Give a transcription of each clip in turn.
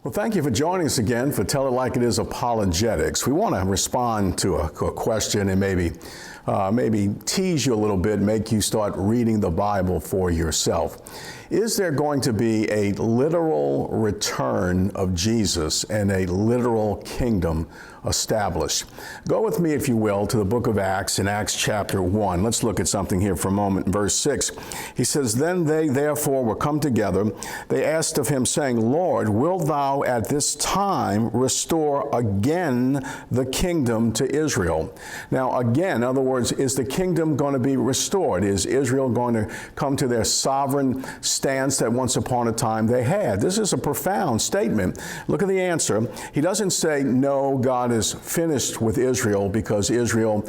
Well, thank you for joining us again for Tell It Like It Is Apologetics. We want to respond to a question and maybe tease you a little bit, make you start reading the Bible for yourself. Is there going to be a literal return of Jesus and a literal kingdom established? Go with me, if you will, to the book of Acts in Acts chapter 1. Let's look at something here for a moment. Verse 6, he says, "Then they therefore were come together. They asked of him, saying, Lord, wilt thou at this time restore again the kingdom to Israel?" Now, again, in other words, is the kingdom going to be restored? Is Israel going to come to their sovereign stance that once upon a time they had? This is a profound statement. Look at the answer. He doesn't say, no, God is finished with Israel because Israel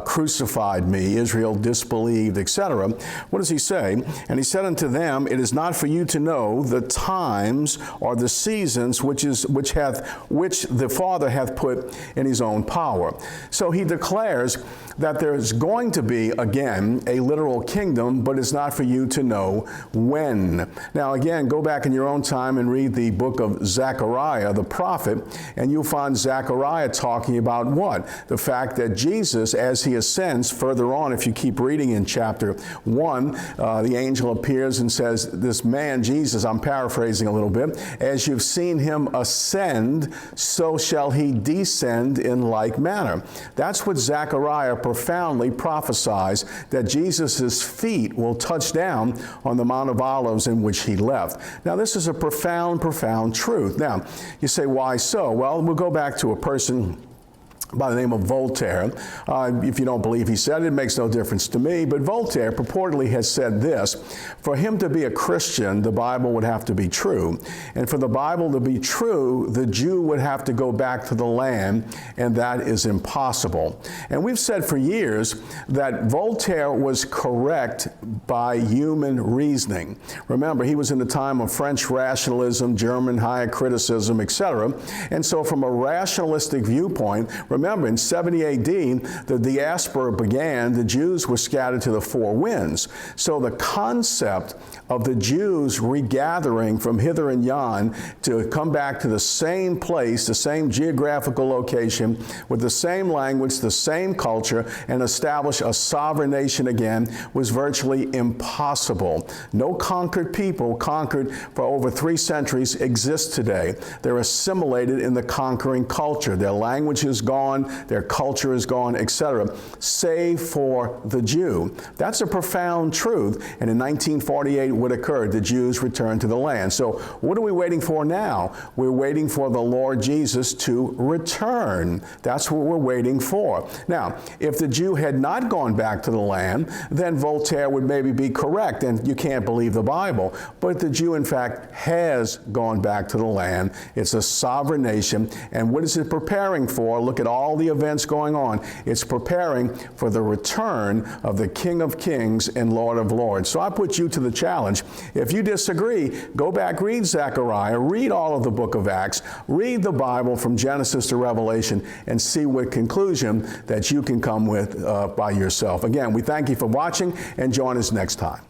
crucified me, Israel disbelieved, etc. What does he say? And he said unto them, it is not for you to know the times or the seasons which the Father hath put in his own power. So he declares that there is going to be, again, a literal kingdom, but it's not for you to know when. Now, again, go back in your own time and read the book of Zechariah, the prophet, and you'll find Zechariah talking about what? The fact that Jesus, as he ascends further on, if you keep reading in chapter 1, the angel appears and says, this man, Jesus, I'm paraphrasing a little bit, as you've seen him ascend, so shall he descend in like manner. That's what Zechariah profoundly prophesies, that Jesus' feet will touch down on the Mount of Olives in which he left. Now, this is a profound, profound truth. Now, you say, why so? Well, we'll go back to a person by the name of Voltaire. If you don't believe he said it, it makes no difference to me, but Voltaire purportedly has said this: for him to be a Christian, the Bible would have to be true. And for the Bible to be true, the Jew would have to go back to the land, and that is impossible. And we've said for years that Voltaire was correct by human reasoning. Remember, he was in the time of French rationalism, German higher criticism, etc. And so from a rationalistic viewpoint, remember, in 70 AD, the diaspora began. The Jews were scattered to the four winds. So the concept of the Jews regathering from hither and yon to come back to the same place, the same geographical location, with the same language, the same culture, and establish a sovereign nation again was virtually impossible. No conquered people, conquered for over 3 centuries, exist today. They're assimilated in the conquering culture. Their language is gone, their culture is gone, etc., save for the Jew. That's a profound truth. And in 1948, what occurred? The Jews returned to the land. So what are we waiting for now? We're waiting for the Lord Jesus to return. That's what we're waiting for. Now, if the Jew had not gone back to the land, then Voltaire would maybe be correct, and you can't believe the Bible. But the Jew, in fact, has gone back to the land. It's a sovereign nation. And what is it preparing for? Look at all the events going on. It's preparing for the return of the King of Kings and Lord of Lords. So I put you to the challenge. If you disagree, go back, read Zechariah, read all of the book of Acts, read the Bible from Genesis to Revelation, and see what conclusion that you can come with by yourself. Again, we thank you for watching, and join us next time.